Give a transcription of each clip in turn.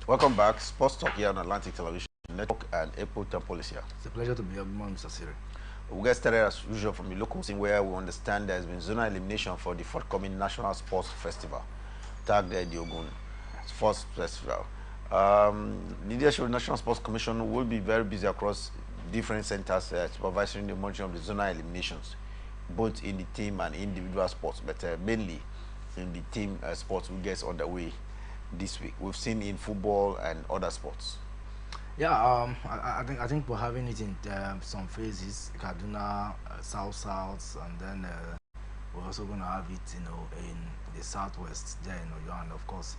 Welcome back. Sports Talk here on Atlantic Television Network and April Policy. It's a pleasure to be here. Good morning, Mr. Siri. We'll get started as usual from the local scene where we understand there's been zonal elimination for the forthcoming National Sports Festival, tagged the Ogun Sports Festival. Leadership of the National Sports Commission will be very busy across different centers supervising the monitoring of the zonal eliminations, both in the team and individual sports, but mainly in the team sports will get underway this week. We've seen in football and other sports. Yeah, I think we're having it in some phases, Kaduna, South, and then we're also going to have it, in the Southwest there, and of course,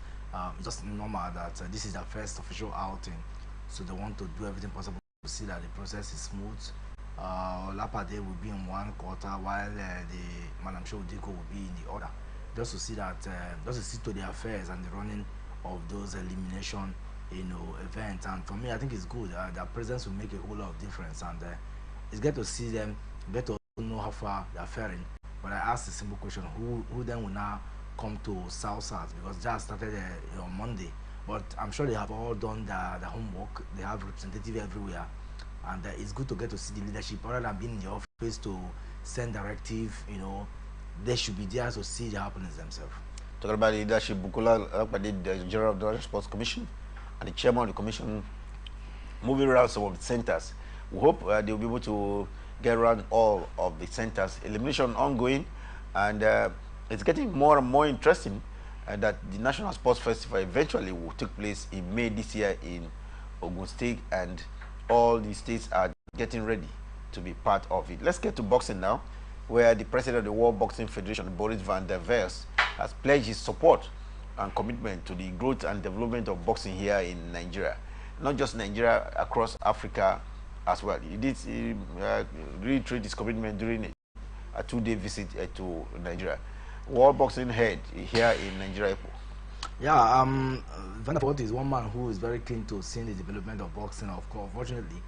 it's just normal that this is their first official outing, so they want to do everything possible to see that the process is smooth. Lapade will be in one quarter, while the Madam Diko will be in the other, just to see that, just to see to the affairs and the running of those elimination events. And for me, I think it's good. Their presence will make a whole lot of difference, and it's good to see them, get to know how far they're faring. But I asked a simple question: who then will now come to South, because Jazz started on Monday, but I'm sure they have all done their homework. They have representative everywhere, and it's good to get to see the leadership rather than being in the office to send directive. They should be there to see the happenings themselves. Talking about the leadership, Bukola, the General of the Sports Commission, and the chairman of the commission, moving around some of the centers. We hope they'll be able to get around all of the centers. Elimination ongoing, and it's getting more and more interesting that the National Sports Festival eventually will take place in May this year in Ogun State, and all the states are getting ready to be part of it. Let's get to boxing now, where the president of the World Boxing Federation, Boris van der Vers, has pledged his support and commitment to the growth and development of boxing here in Nigeria. Not just Nigeria, across Africa as well. He did reiterate his commitment during a two-day visit to Nigeria. World Boxing Head here in Nigeria. Yeah, Van der Voort is one man who is very keen to see the development of boxing. Of course, unfortunately,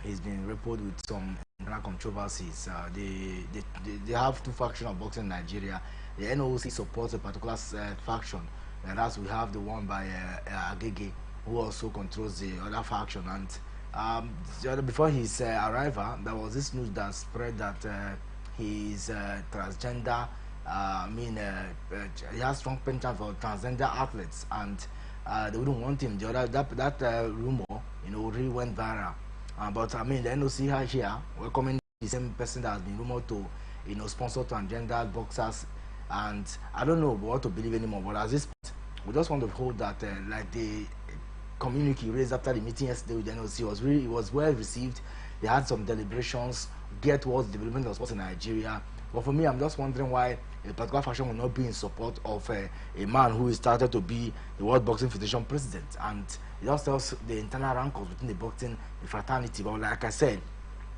he's been reported with some internal controversies. They have two factions of boxing in Nigeria. The NOC supports a particular faction, and as we have the one by Agege, who also controls the other faction. And before his arrival, there was this news that spread that he is transgender. He has strong penchant for transgender athletes, and they wouldn't want him. That rumor, really went viral. But I mean, the NOC here welcoming the same person that has been rumored to, sponsor transgender boxers. And I don't know what to believe anymore. But at this point, we just want to hold that, like the community raised after the meeting yesterday with the NOC was well received. They had some deliberations geared towards the development of sports in Nigeria. But for me, I'm just wondering why a particular faction will not be in support of a man who is started to be the World Boxing Federation president. And it just tells the internal rancors within the boxing fraternity. But like I said,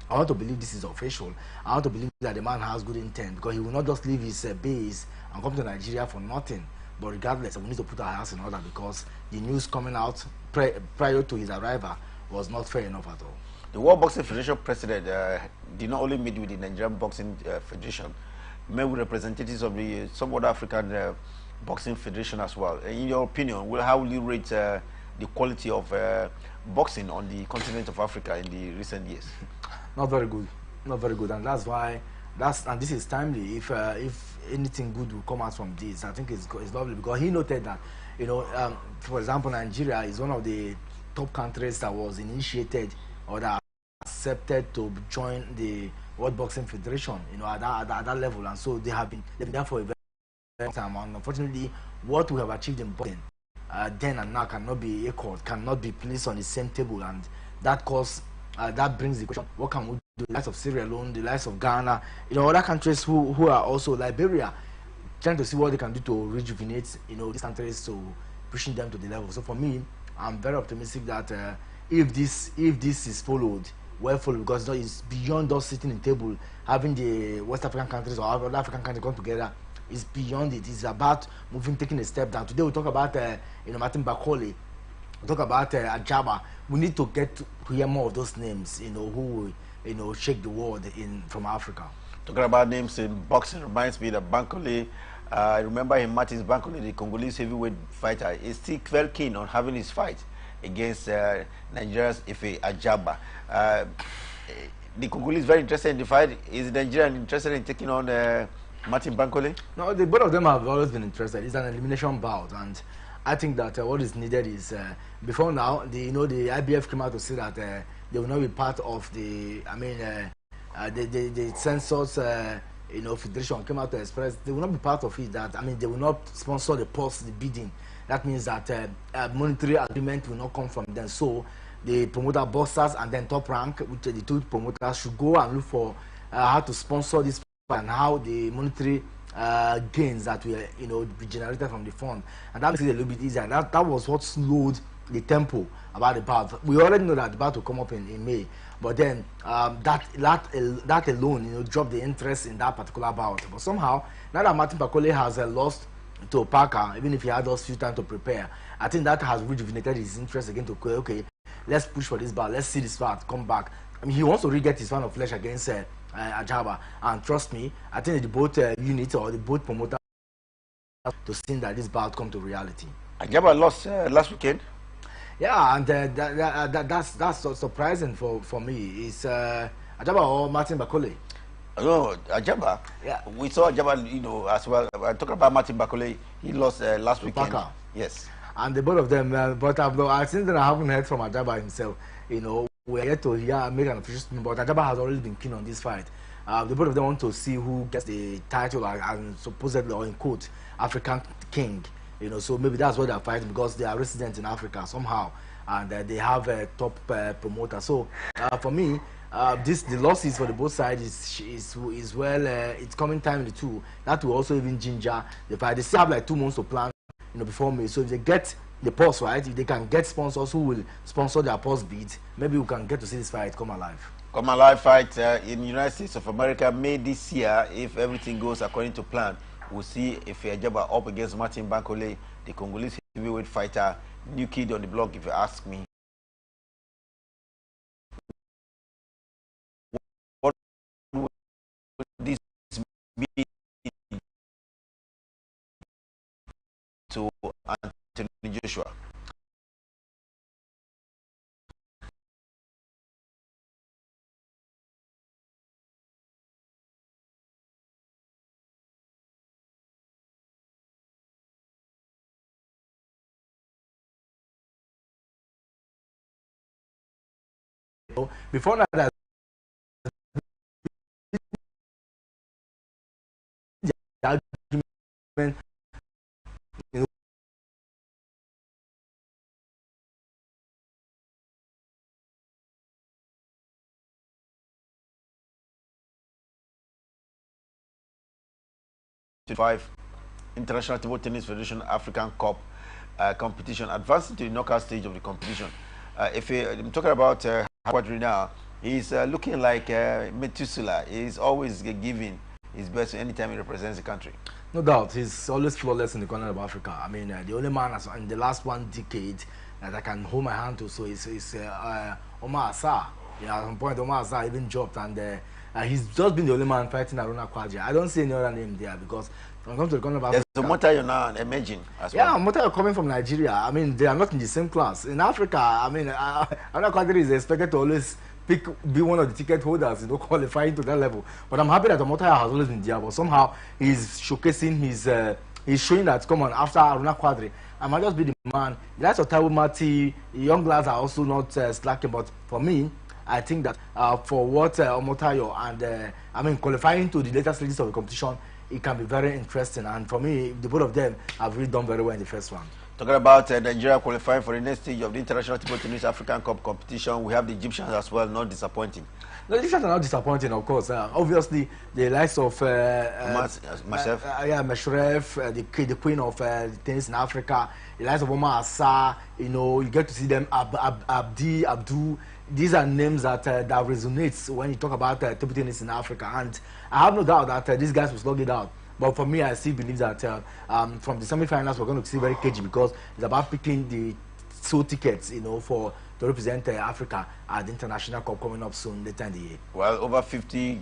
I want to believe this is official. I want to believe that the man has good intent, because he will not just leave his base and come to Nigeria for nothing. But regardless, we need to put our house in order, because the news coming out prior to his arrival was not fair enough at all. The World Boxing Federation president did not only meet with the Nigerian Boxing Federation, met with representatives of some other African boxing federation as well. In your opinion, how will you rate the quality of boxing on the continent of Africa in the recent years? Not very good, not very good, and that's why and this is timely. If anything good will come out from this, I think it's lovely, because he noted that, for example, Nigeria is one of the top countries that was initiated or that accepted to join the World Boxing Federation, at that level, and so they've been there for a very long time. And unfortunately, what we have achieved in boxing then and now cannot be equaled, cannot be placed on the same table, and that that brings the question: what can we do? The likes of Sierra Leone, the likes of Ghana, other countries who are also Liberia, trying to see what they can do to rejuvenate, these countries, to pushing them to the level. So for me, I'm very optimistic that if this is followed, well followed, because it's beyond us sitting in table, having the West African countries or other African countries come together. It's beyond it. It's about taking a step down. Today we talk about Martin Bakole. We talk about Ajaba. We need to get to hear more of those names, who shake the world from Africa. Talking about names in boxing reminds me that Bankole I remember him, Martins Bankole, the Congolese heavyweight fighter, is still very keen on having his fight against Nigeria's Ife Ajaba. The Congolese is very interested in the fight. Is Nigerian interested in taking on Martin Bankole? No, both of them have always been interested. It's an elimination bout, and I think that what is needed is before now, the IBF came out to say that they will not be part of the. I mean, the censors. Federation came out to express they will not be part of it. That they will not sponsor the bidding. That means that monetary agreement will not come from them. So the promoter boxers and then Top Rank, which the two promoters, should go and look for how to sponsor this and how the monetary gains that will be generated from the fund, and that makes it a little bit easier. That was what slowed the tempo about the bout. We already know that the bout will come up in May, but then that alone dropped the interest in that particular bout. But somehow, now that Martin Bankole has lost to Parker, even if he had just few time to prepare, I think that has rejuvenated his interest again to okay, let's push for this bout, let's see this fight come back. He wants to re-get his pound of flesh against Ajaba, and trust me, I think the both unit or the both promoter to see that this bout come to reality. Ajaba lost last weekend. Yeah, and that's so surprising for me. Is Ajaba or Martin Bankole? No, Ajaba. Yeah, we saw Ajaba, as well. I'm talking about Martin Bankole. He lost last weekend. Parker. Yes. And the both of them, but I think that I haven't heard from Ajaba himself. We're yet to hear make an official statement, but Ajaba has already been keen on this fight. The both of them want to see who gets the title and supposedly, or in quote, African king. So maybe that's why they're fighting, because they are residents in Africa somehow, and they have a top promoter. So for me, the losses for the both sides is well, it's coming time in the two. That will also even ginger the fight. They still have like 2 months to plan, before May. So if they get the pulse right, if they can get sponsors who will sponsor their pulse beat, maybe we can get to see this fight come alive. Come alive fight in the United States of America, May this year, if everything goes according to plan. We'll see if Ajaba up against Martin Bankole, the Congolese heavyweight fighter, new kid on the block, if you ask me. What would this be to Anthony Joshua? Before that, the argument, 5 International Table Tennis Federation African Cup competition, advancing to the knockout stage of the competition. If I'm talking about Quadri now, he's looking like Methuselah. He's always giving his best anytime he represents the country. No doubt, he's always flawless in the corner of Africa. The only man in the last 1 decade that I can hold my hand to so is Omar Assar. At some point, Omar Assar even dropped, and he's just been the only man fighting Aruna Quadri. I don't see any other name there, because when it comes to the corner of Africa, there's a Motayo now emerging as well. Yeah, Motayo coming from Nigeria. They are not in the same class. In Africa, Aruna Quadri is expected to always be one of the ticket holders, qualifying to that level. But I'm happy that Motayo has always been there. But somehow he's showcasing he's showing that, come on, after Aruna Quadri, I might just be the man. The likes of Taiwo Mati, young lads are also not slacking. But for me, I think that for what Motayo and qualifying to the later stages of the competition, it can be very interesting. And for me, the both of them have really done very well in the first one. Talking about Nigeria qualifying for the next stage of the International Table Tennis African Cup competition, we have the Egyptians as well, not disappointing. The Egyptians are not disappointing, of course. Obviously, the likes of Meshref, the queen of tennis in Africa, the likes of Omar Assar, you get to see them, Abdul. These are names that resonates when you talk about table tennis in Africa. And I have no doubt that these guys will slug it out. But for me, I still believe that from the semi-finals, we're going to see very cagey, because it's about picking the 2 tickets, to represent Africa at the International Cup coming up soon later in the year. Well, over 50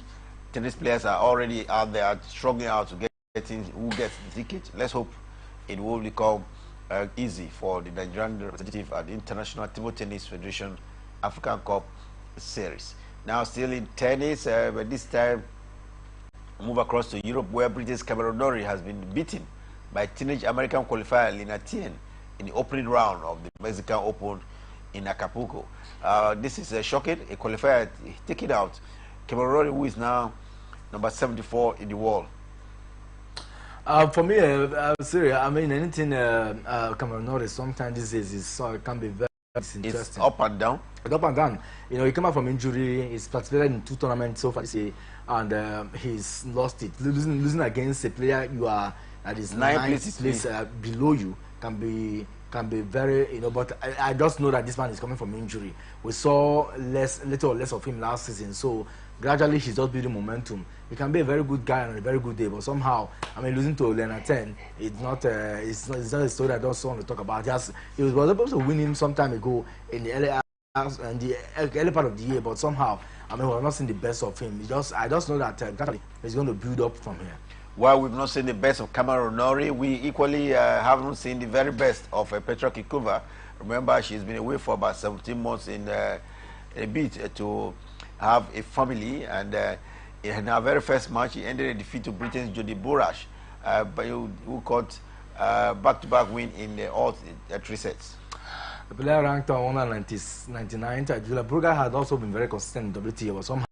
tennis players are already out there struggling out to get who gets the ticket. Let's hope it will become easy for the Nigerian representative at the International Table Tennis Federation African Cup Series. Now, still in tennis, but this time move across to Europe, where British Cameron Norrie has been beaten by teenage American qualifier Lina Tien in the opening round of the Mexican Open in Acapulco. This is shocking. A qualifier taking out Cameron Norrie, who is now number 74 in the world. For me, Syria, I mean, anything Cameron Norrie sometimes these days it can be very interesting. It's up and down. It's up and down. You know, he came out from injury. He's participated in 2 tournaments so far this year, and he's lost it. Losing against a player that is 9th place below you can be very, you know. But I just know that this man is coming from injury. We saw little or less of him last season, so gradually he's just building momentum. He can be a very good guy on a very good day, but somehow, I mean, losing to Lena 10, it's not a story I don't want to talk about. He was able to win him some time ago in the early part of the year, but somehow, I mean, we're not seeing the best of him. I just know that gradually he's going to build up from here. While we've not seen the best of Cameron Norrie, we equally haven't seen the very best of Petra Kikova. Remember, she's been away for about 17 months in a bid to have a family, and in her very first match, she ended a defeat to Britain's Jodie Borash, who caught back-to-back win in all 3 sets. The player ranked on 199th. Julia Burger had also been very consistent in WTA, but somehow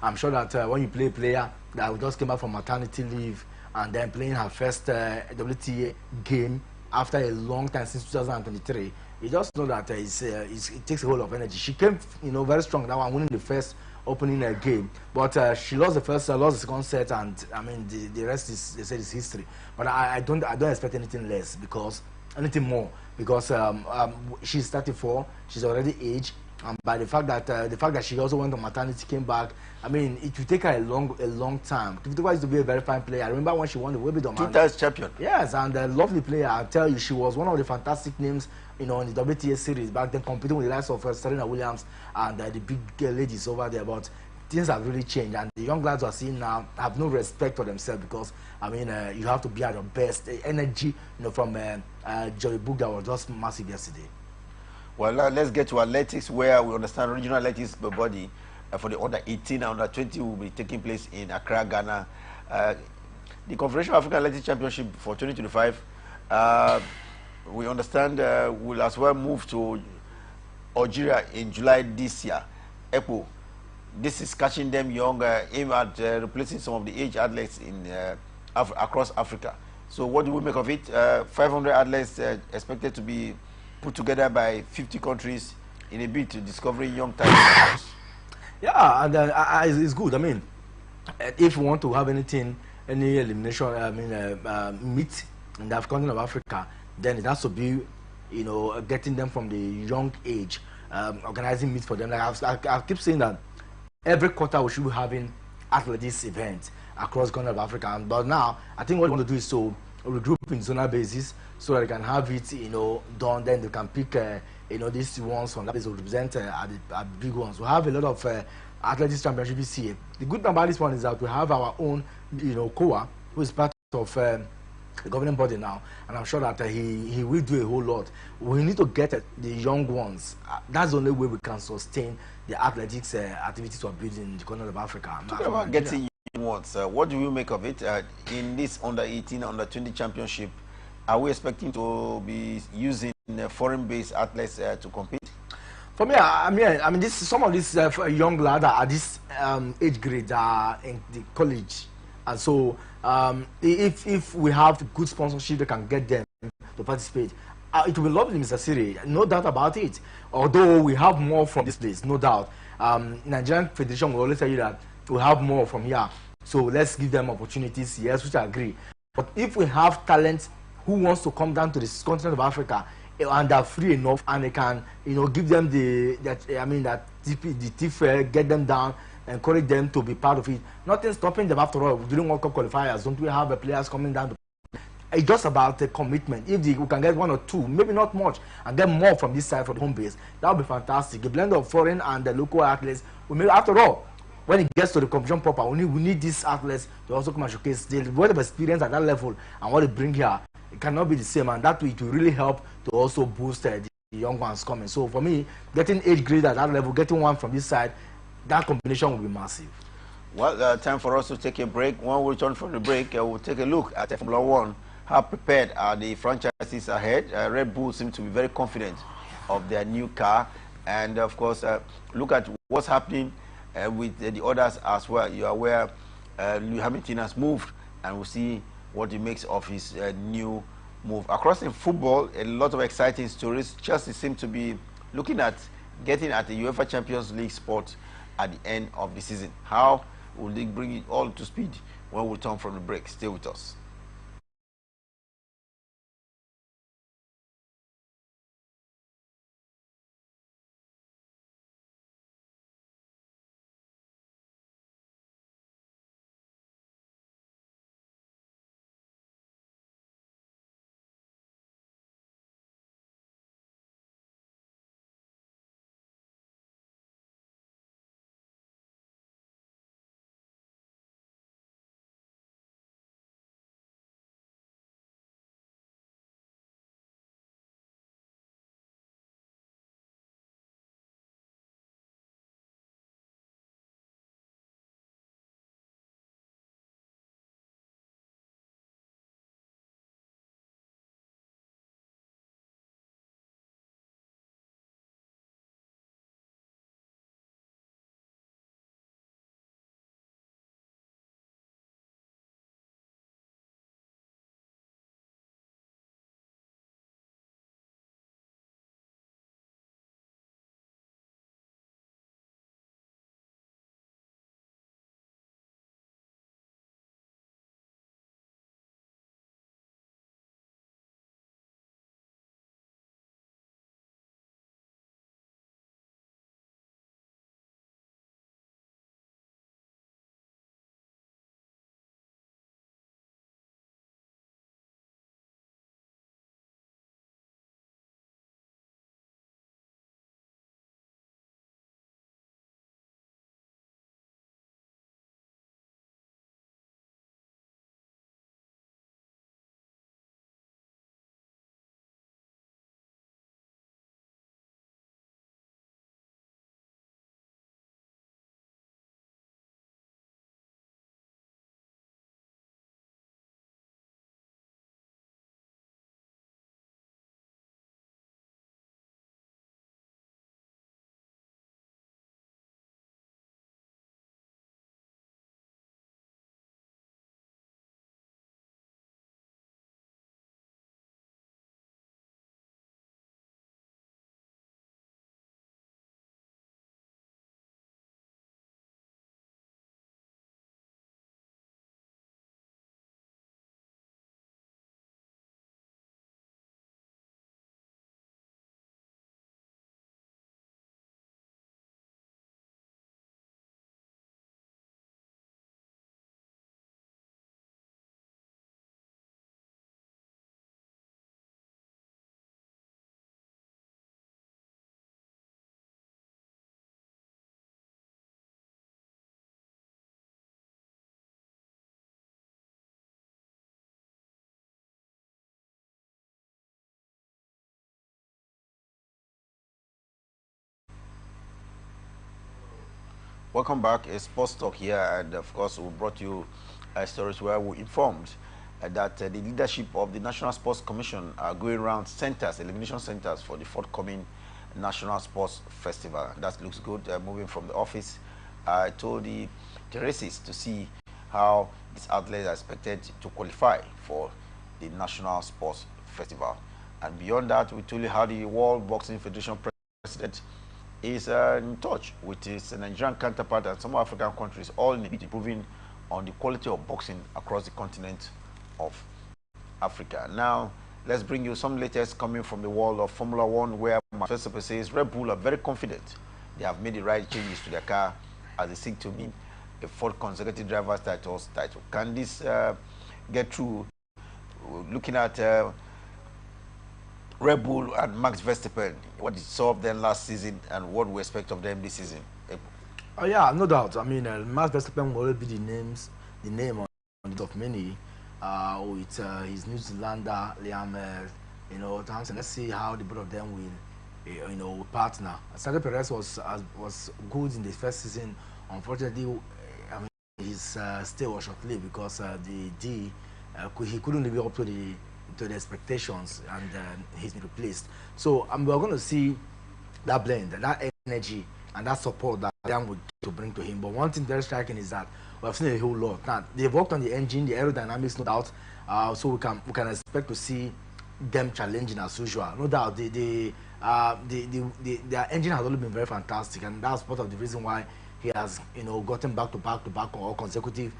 I'm sure that when you play a player that just came back from maternity leave and then playing her first WTA game after a long time since 2023, you just know that it takes a whole lot of energy. She came, you know, very strong that one, winning the first opening game, but she lost the first, lost the second set, and I mean the rest is, they said, is history. But I don't expect anything less, because anything more, because she's 34, she's already aged, and by the fact that she also went on maternity, came back, I mean, it will take her a long time. Kiptova used to be a very fine player. I remember when she won the Wimbledon. 2 times champion. Yes, and a lovely player. I tell you, she was one of the fantastic names, you know, in the WTA series back then, competing with the likes of Serena Williams and the big ladies over there. But things have really changed, and the young lads we're seeing now have no respect for themselves, because I mean, you have to be at your best. The energy, you know, from Jory Bugda was just massive yesterday. Well, now let's get to athletics, where we understand regional athletics body for the under 18 and under 20 will be taking place in Accra, Ghana. The Confederation of African Athletics Championship for 2025, we understand, will as well move to Algeria in July this year. EPO, this is catching them young, aim at replacing some of the age athletes in across Africa. So what do we make of it? 500 athletes expected to be put together by 50 countries in a bid to discover young talents. Yeah, and it's good. I mean, if we want to have any elimination, I mean, meet in the continent of Africa, then it has to be, you know, getting them from the young age, organizing meet for them. Like I keep saying that every quarter we should be having athletics events across the continent of Africa. But now, I think what we want to do is to regroup in zonal basis, so that they can have it, you know, done. Then they can pick, you know, these ones from that place to represent at big ones. We have a lot of athletics championship this year. The good thing about this one is that we have our own, you know, COA, who is part of the governing body now, and I'm sure that he will do a whole lot. We need to get the young ones. That's the only way we can sustain the athletics activities we're building in the continent of Africa. Talking about getting young ones, what do you make of it in this under 18, under 20 championship? Are we expecting to be using foreign-based athletes to compete? For me, I mean, some of these young lads at this age grade are in the college, and so if we have good sponsorship, they can get them to participate. It will be lovely, Mr. Siri, no doubt about it. Although we have more from this place, no doubt. Nigerian Federation will always tell you that we have more from here, so let's give them opportunities. Yes, which I agree. But if we have talent who wants to come down to this continent of Africa, and they're free enough, and they can, you know, give them the get them down, encourage them to be part of it. Nothing stopping them. After all, during World Cup qualifiers, don't we have players coming down to? It's just about the commitment. If we can get 1 or 2, maybe not much, and get more from this side, from the home base, that would be fantastic. A blend of foreign and the local athletes will make, after all, when it gets to the competition proper, we need these athletes to also come and showcase the whatever experience at that level and what they bring here. It cannot be the same, and that way it will really help to also boost the young ones coming. So for me, getting 8 grade at that level, getting one from this side, that combination will be massive. Well, time for us to take a break. When we return from the break, we'll take a look at Formula One. How prepared are the franchises ahead? Red Bull seems to be very confident of their new car. And of course, look at what's happening with the others as well. You are aware Lewis Hamilton has moved, and we'll see what he makes of his new move. Across in football, a lot of exciting stories. Chelsea seem to be looking at getting at the UEFA Champions League spot at the end of the season. How will they bring it all to speed when we return from the break? Stay with us. Welcome back. It's Sports Talk here, and of course, we brought you stories where we informed that the leadership of the National Sports Commission are going around centers, elimination centers for the forthcoming National Sports Festival. That looks good. Moving from the office, I told the races to see how these athletes are expected to qualify for the National Sports Festival. And beyond that, we told you how the World Boxing Federation president is in touch with his Nigerian counterpart and some African countries, all in improving on the quality of boxing across the continent of Africa. Now, let's bring you some latest coming from the world of Formula One, where Verstappen says Red Bull are very confident they have made the right changes to their car as they seek to win a fourth consecutive driver's title. Can this get through? Looking at Red Bull and Max Verstappen, what you saw of them last season and what we expect of them this season. Oh yeah, no doubt. I mean, Max Verstappen will always be the name on it of many. With his New Zealander Liam, Thompson. Let's see how the both of them will, will partner. Sergio Perez was good in the first season. Unfortunately, I mean, his stay was short-lived because he couldn't live up to the expectations, and he's been replaced. So we're going to see that blend, that energy, and that support that Dan would to bring to him. But one thing very striking is that we've seen a whole lot. Now they've worked on the engine, the aerodynamics, no doubt. So we can expect to see them challenging as usual. No doubt their engine has always been very fantastic, and that's part of the reason why he has gotten back to back or consecutive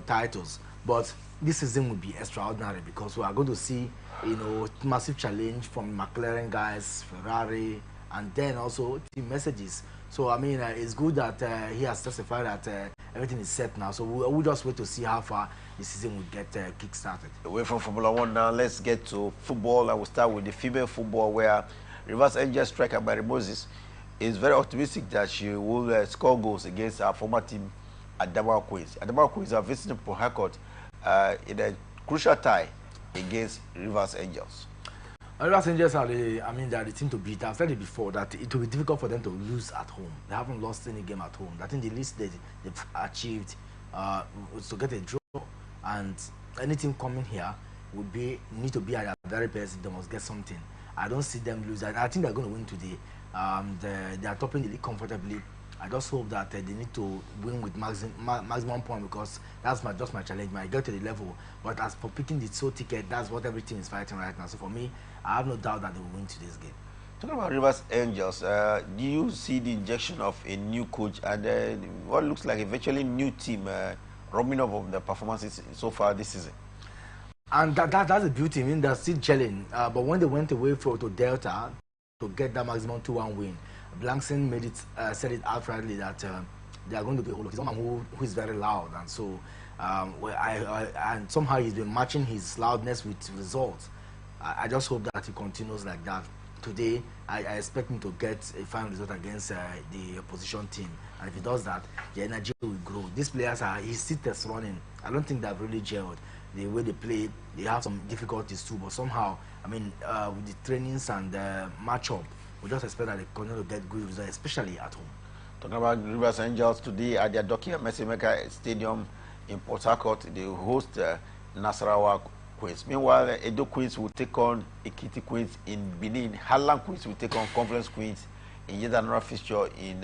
titles. But this season will be extraordinary because we are going to see massive challenge from McLaren guys, Ferrari, and then also team messages. So I mean, it's good that he has testified that everything is set now. So we'll just wait to see how far the season will get kick-started. Away from Formula One now, let's get to football, and we'll start with the female football, where Rivers Angel striker Mary Moses is very optimistic that she will score goals against her former team, Adamawa Queens. Adamawa Queens are visiting Port Harcourt in a crucial tie against Rivers Angels. Rivers Angels are they are the team to beat. I've said it before that it will be difficult for them to lose at home. They haven't lost any game at home. I think the least they've achieved was to get a draw, and any team coming here would need to be at their very best. They must get something. I don't see them lose. I think they're going to win today. They are topping the league comfortably. I just hope that they need to win with maximum point, because that's just my challenge. I get to the level, but as for picking the sole ticket, that's what every team is fighting right now. So for me, I have no doubt that they will win today's game. Talking about Rivers Angels, do you see the injection of a new coach and what looks like a virtually new team roaming up of the performances so far this season? And that's the beauty. I mean, they're still gelling. But when they went away to Delta to get that maximum 2-1 win, Blankson said it outrightly that they are going to be all of someone who is very loud, and so and somehow he's been matching his loudness with results. I just hope that he continues like that. Today, I expect him to get a fine result against the opposition team, and if he does that, the energy will grow. These players he's still test running. I don't think they've really gelled. The way they play, they have some difficulties too, but somehow, I mean, with the trainings and the matchup, we just expect that they continue to get good results, especially at home. Talking about Rivers Angels today at their Dokia Messimeka Stadium in Port Harcourt, they host Nasarawa Queens. Meanwhile, Edo Queens will take on Ekiti Queens in Benin. Harlan Queens will take on Conference Queens in yet another fixture in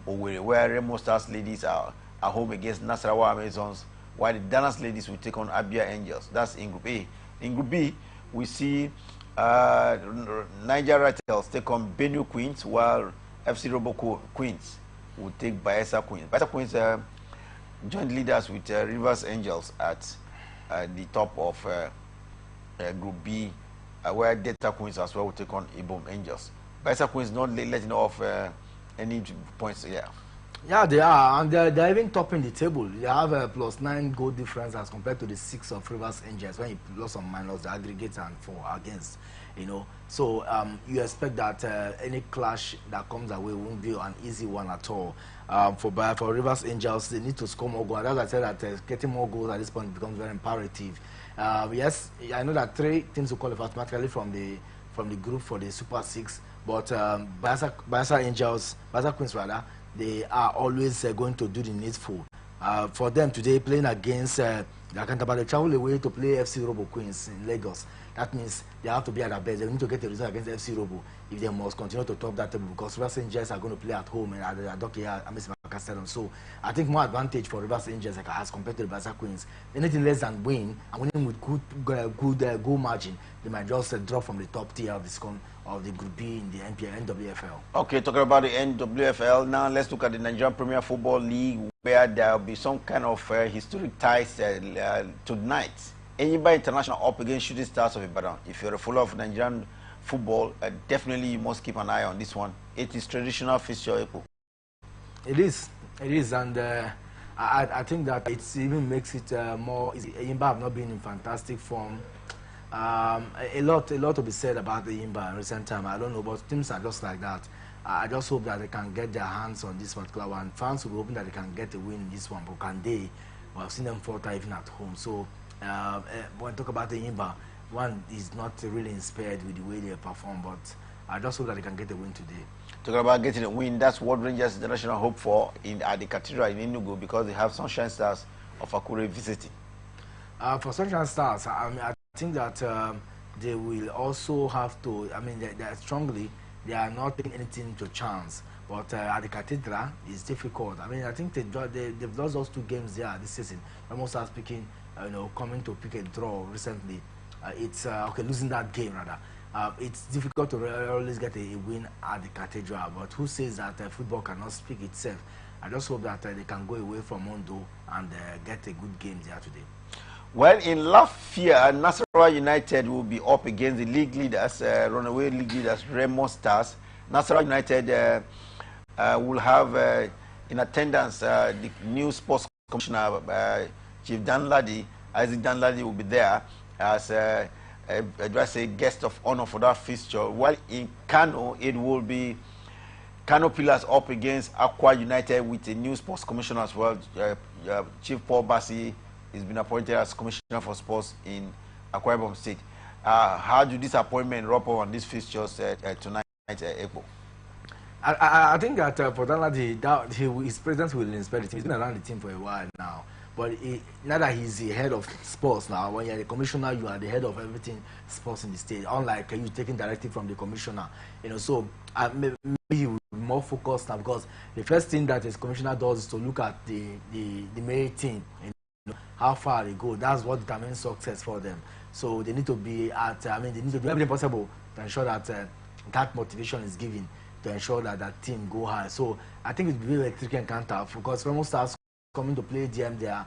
Owerri, where Remo Stars ladies are at home against Nasarawa Amazons, while the Danas ladies will take on Abia Angels. That's in Group A. In Group B, we see Niger Ratels take on Benue Queens, while FC Robo Queens will take Bayelsa Queens. Bayelsa Queens joint leaders with Rivers Angels at the top of Group B, where Delta Queens as well will take on Ibom Angels. Bayelsa Queens not letting off any points here. Yeah, they are, and they're even topping the table. They have a +9 goal difference as compared to the 6 of Rivers Angels. When you plus or minus the aggregate and 4 against, So you expect that any clash that comes away won't be an easy one at all. For Rivers Angels, they need to score more goals. As I said, that getting more goals at this point becomes very imperative. Yes, I know that 3 teams will qualify automatically from the group for the Super 6, but Bayelsa Queens rather, they are always going to do the needful. For them today, playing against Akantaba, they travel away to play FC Robo Queens in Lagos. That means they have to be at their best. They need to get a result against FC Robo if they must continue to top that table, because Rivers Angels are going to play at home and at the Dokia Stadium. So I think more advantage for Rivers Angels as compared to the Bayelsa Queens. Anything less than win, and winning with good goal margin, they might just drop from the top tier of the Group B in the NWFL. Okay, talking about the NWFL, now let's look at the Nigerian Premier Football League, where there will be some kind of historic ties tonight. Enyimba International up against Shooting Stars of Ibadan. If you're a follower of Nigerian football, definitely you must keep an eye on this one. It is traditional fixture. It is, and I think that it even makes it more easy. Enyimba have not been in fantastic form. A lot to be said about the Enyimba in recent time. I don't know, but teams are just like that. I just hope that they can get their hands on this particular one. Fans will be hoping that they can get a win in this one, but can they? Well, I've seen them falter even at home. So when we talk about the Imba, one is not really inspired with the way they perform, but I just hope that they can get a win today. Talking about getting a win, that's what Rangers International hope for at the Cathedral in Enugu, because they have Sunshine Stars of Akure visiting. For Sunshine Stars, I think that they will also have to, they are not taking anything to chance. But at the Cathedral, it's difficult. I think they've lost those 2 games there this season. Almost as speaking, coming to pick a draw recently. It's losing that game rather. It's difficult to always get a win at the Cathedral. But who says that football cannot speak itself? I just hope that they can go away from Mondo and get a good game there today. Well, in Lafia, Nasarawa United will be up against the league leaders, runaway league leaders, Remo Stars. Nasarawa United will have in attendance the new sports commissioner, Chief Danladi. Isaac Danladi will be there as a guest of honor for that fixture. While in Kano, it will be Kano Pillars up against Aqua United with a new sports commissioner as well. Chief Paul Bassi has been appointed as commissioner for sports in Akwa Ibom State. How do this appointment rub on these fixtures tonight, April? I think that for Danladi, his presence will inspire the team. He's been around the team for a while now. But now that he's the head of sports now, when you're the commissioner, you are the head of everything sports in the state. Unlike you taking directive from the commissioner, so maybe he will be more focused now, because the first thing that his commissioner does is to look at the main team and how far they go. That's what determines success for them. So they need to be they need to do everything possible to ensure that that motivation is given to ensure that that team go high. So I think it will be a very tricky encounter, because Remo Stars coming to play DM there.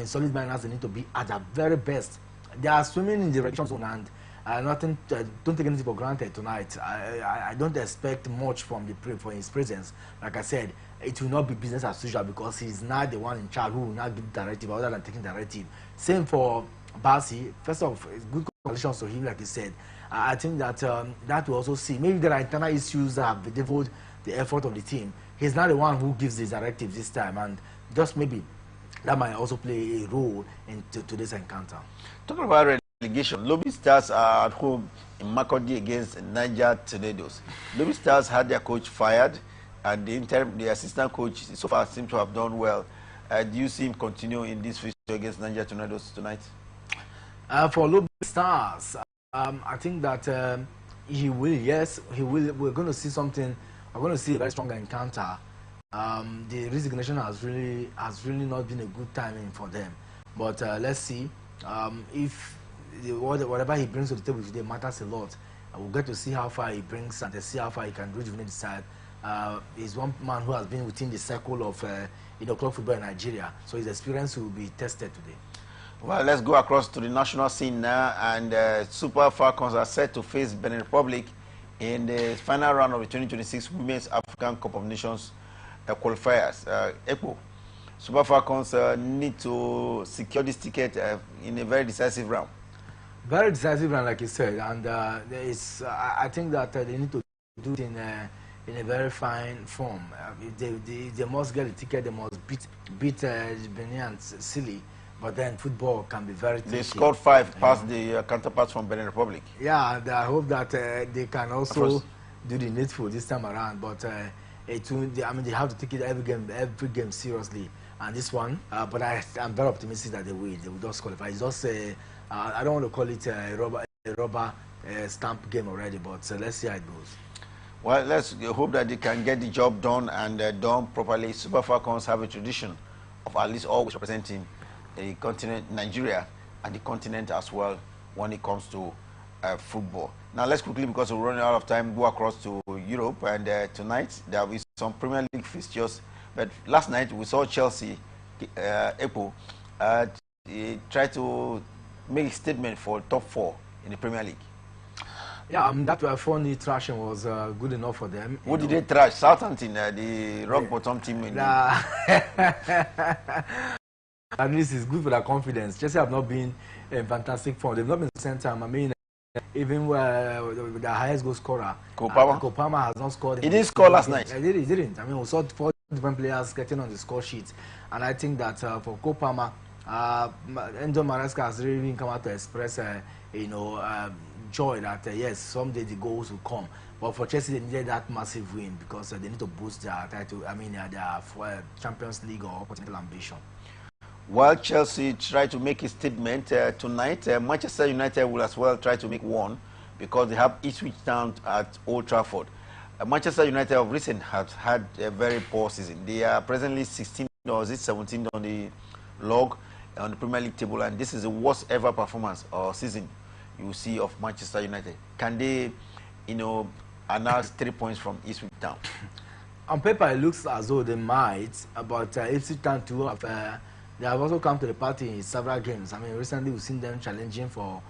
Solid miners, they need to be at their very best. They are swimming in the relegation zone, and don't take anything for granted tonight. I don't expect much from for his presence. Like I said, it will not be business as usual, because he's not the one in charge who will not give directive other than taking directive. Same for Bassi. First off, good congratulations to him, like he said. I think that that will also see. Maybe there are internal issues that have bedeviled the effort of the team. He's not the one who gives the directives this time, and just maybe that might also play a role in today's encounter. Talking about relegation, Lobby Stars are at home in Makurdi against Niger Tornadoes. Lobby Stars had their coach fired, and the assistant coach so far seems to have done well. Do you see him continue in this fixture against Niger Tornadoes tonight? For Lobby Stars, I think that he will. Yes, he will. We're going to see something. We're going to see a very strong encounter. The resignation has really not been a good timing for them. But let's see if whatever he brings to the table today matters a lot. We'll get to see how far he brings and to see how far he can rejuvenate the side. He's one man who has been within the circle of club football in Nigeria, so his experience will be tested today. Well, let's go across to the national scene now, and Super Falcons are set to face Benin Republic in the final round of the 2026 Women's African Cup of Nations qualifiers. Ekpo, Super Falcons need to secure this ticket in a very decisive round. Very decisive round, like you said, and I think that they need to do it in a very fine form. They must get the ticket. They must beat Benin and Silly. But then football can be very tricky. They scored 5 past the counterparts from Benin Republic. Yeah, and I hope that they can also do the needful this time around. But they have to take it every game seriously. And this one, but I'm very optimistic that they will just qualify. It's just I don't want to call it a rubber stamp game already, but let's see how it goes. Well, let's hope that they can get the job done and done properly. Super Falcons have a tradition of at least always representing the continent, Nigeria, and the continent as well when it comes to football. Now let's quickly, because we're running out of time, go across to Europe, and tonight there will be some Premier League fixtures. But last night we saw Chelsea, Epo, try to make a statement for top 4 in the Premier League. Yeah, that were funny thrashing was good enough for them. What did they trash? Southampton, the rock bottom team. At least it's good for their confidence. Chelsea have not been in fantastic form. They've not been sent time. even the highest goal scorer, Kopama. has not scored. He didn't score last night. He didn't. I mean, we saw 4 different players getting on the score sheet, and I think that for Kopama, Enzo Maresca has really come out to express, joy that yes, someday the goals will come. But for Chelsea, they needed that massive win because they need to boost their title. I mean, their Champions League or continental ambition. While Chelsea tried to make a statement tonight, Manchester United will as well try to make one because they have Ipswich Town at Old Trafford. Manchester United of recent has had a very poor season. They are presently 16 or 17 on the log on the Premier League table, and this is the worst ever performance or season you see of Manchester United. Can they, announce 3 points from Ipswich Town? On paper, it looks as though they might, but Ipswich Town too have. They have also come to the party in several games. I mean, recently we've seen them challenging for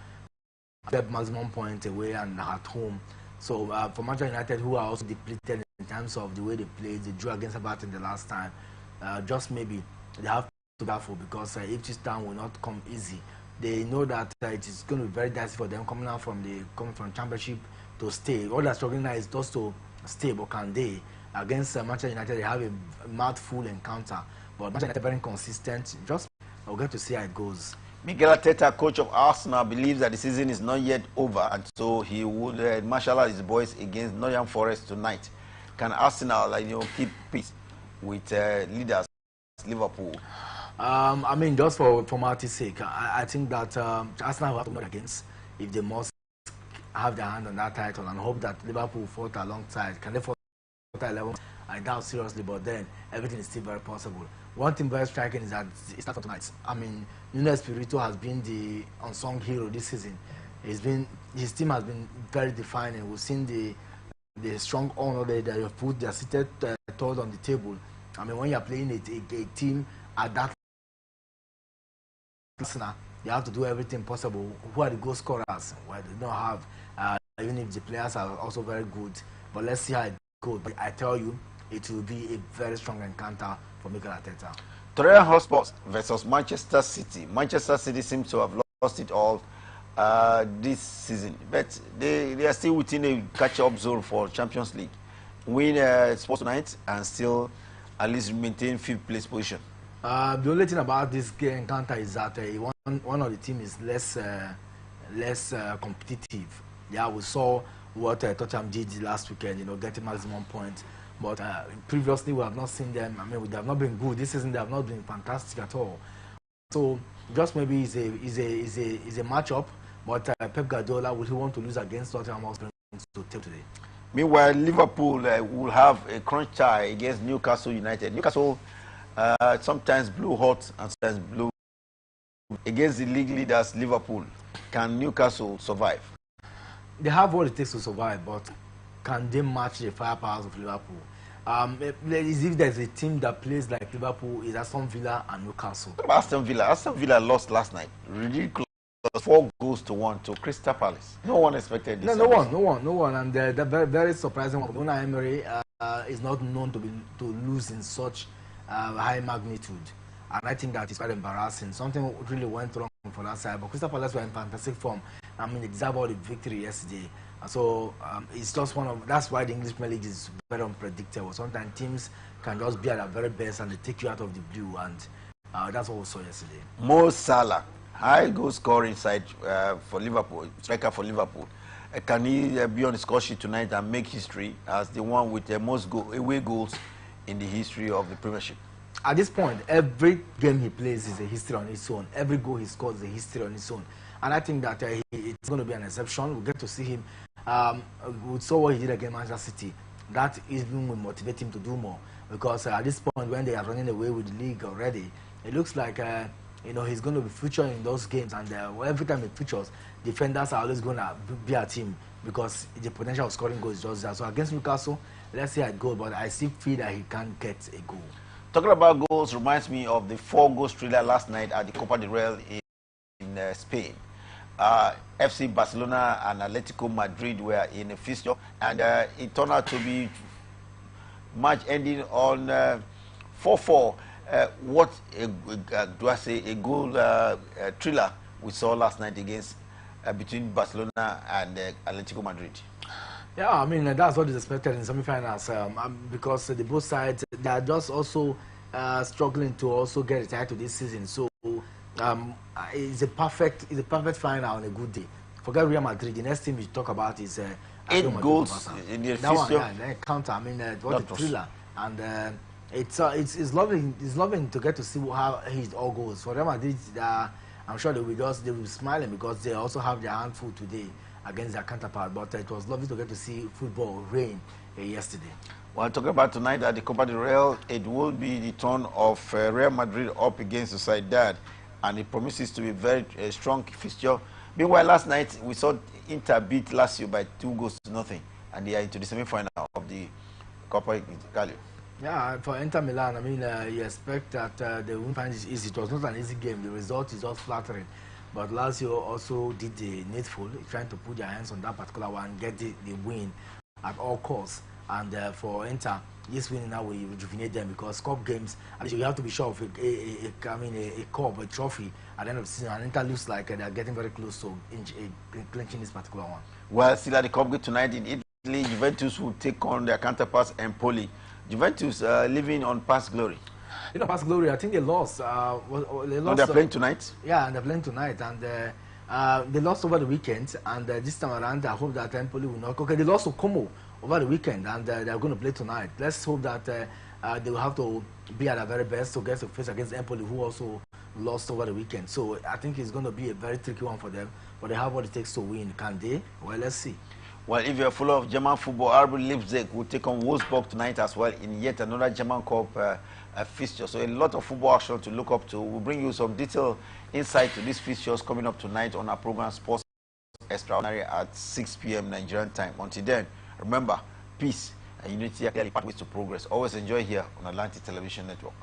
maximum points away and at home. So for Manchester United, who are also depleted in terms of the way they played, they drew against Everton the last time. Just maybe they have to be careful because Ipswich Town will not come easy. They know that it is going to be very dicey for them coming from Championship to stay. All they're struggling now is just to stay, but can they? Against Manchester United, they have a mouthful encounter. But Manchester United very consistent. Just we'll get to see how it goes. Miguel Arteta, coach of Arsenal, believes that the season is not yet over, and so he would marshal his boys against Nottingham Forest tonight. Can Arsenal, keep peace with leaders Liverpool? I mean, just for formality's sake, I think that Arsenal will have to win against if they must have their hand on that title and hope that Liverpool fought alongside. Can they fought 11? I doubt seriously, but then everything is still very possible. One thing very striking is that it starts tonight. I mean, Nuno Espirito has been the unsung hero this season. His team has been very defining. We've seen the strong honor they have put. They are seated third on the table. I mean, when you are playing a team at that Arsenal, you have to do everything possible. Who are the goal scorers? Well, they don't have, even if the players are also very good. But let's see how it goes. But I tell you, it will be a very strong encounter for Mikel Arteta. Tottenham Hotspur versus Manchester City. Manchester City seems to have lost it all this season, but they are still within a catch-up zone for Champions League. Win Spurs tonight and still at least maintain 5th place position. The only thing about this game encounter is that one of the team is less competitive. Yeah, we saw what Tottenham did last weekend, getting maximum points. But previously we have not seen them. I mean, they have not been good this season. They have not been fantastic at all. So just maybe is a matchup. But Pep Guardiola, will he want to lose against Tottenham Hotspur to take today? Meanwhile, Liverpool will have a crunch tie against Newcastle United. Newcastle sometimes blew hot and sometimes blew against the league leaders Liverpool. Can Newcastle survive? They have what it takes to survive, but can they match the firepower of Liverpool? If there's a team that plays like Liverpool, is Aston Villa and Newcastle. Aston Villa lost last night. Ridiculous. 4-1 to Crystal Palace. No one expected this. No one. And the very, very surprising one, Unai Emery is not known to lose in such high magnitude. And I think that is quite embarrassing. Something really went wrong for that side. But Crystal Palace were in fantastic form. I mean, they deserved all the victory yesterday. So it's just that's why the English Premier League is very unpredictable. Sometimes teams can just be at their very best and they take you out of the blue, and that's what we saw yesterday. Mo Salah, high goal scoring side for Liverpool, striker for Liverpool. Can he be on the score sheet tonight and make history as the one with the most away goals in the history of the Premiership? At this point, every game he plays is a history on its own. Every goal he scores is a history on its own. And I think that it's going to be an exception. We'll get to see him. We saw what he did against Manchester City. That even will motivate him to do more. Because at this point, when they are running away with the league already, it looks like he's going to be featuring in those games. And every time he features, defenders are always going to be at him because the potential of scoring goals is just there. So against Newcastle, let's see how it goes. But I still feel that he can't get a goal. Talking about goals reminds me of the 4-goal thriller last night at the Copa del Rey in Spain. FC Barcelona and Atletico Madrid were in a fixture, and it turned out to be match ending on 4-4. What do I say? A goal thriller we saw last night against between Barcelona and Atletico Madrid? Yeah, I mean, that's what is expected in semi-finals because the both sides, they are just also struggling to also get retired to this season. So it's a perfect final on a good day. Forget Real Madrid. The next team we talk about is 8 goals in the that one, fixture. yeah, counter. I mean, what a thriller, and it's loving to get to see how he all goes. For Real Madrid, I'm sure they will be smiling because they also have their handful today against their counterpart. But it was lovely to get to see football reign yesterday. Well, talking about tonight at the Copa del Rey, it will be the turn of Real Madrid up against Sociedad, and it promises to be a very strong fixture. Meanwhile, last night we saw Inter beat Lazio by 2-0, and they are into the semi-final of the Copa Italia. Yeah, for Inter Milan, I mean, you expect that they won't find it easy. It was not an easy game. The result is just flattering. But Lazio also did the needful, trying to put their hands on that particular one, get the win at all costs. And for Inter, this win now will rejuvenate them because cup games, you have to be sure of a cup, a trophy at the end of the season. And Inter looks like they're getting very close to clinching this particular one. Well, still at the cup game tonight in Italy, Juventus will take on their counterparts Empoli. Juventus living on past glory. You know, past glory, I think they lost. They're playing tonight? Yeah, and they're playing tonight. And they lost over the weekend. And this time around, I hope that Empoli will not. Okay, they lost to Como over the weekend, and they're going to play tonight. Let's hope that they will have to be at their very best to get to face against Empoli, who also lost over the weekend. So I think it's going to be a very tricky one for them. But they have what it takes to win. Can they? Well, let's see. Well, if you're full of German football, RB Leipzig will take on Wolfsburg tonight as well in yet another German Cup fixture. So a lot of football action to look up to. We'll bring you some detailed insight to these fixtures coming up tonight on our program Sports Extraordinary at 6 p.m. Nigerian time. Until then, remember, peace and unity are clearly pathways to progress. Always enjoy here on Atlantic Television Network.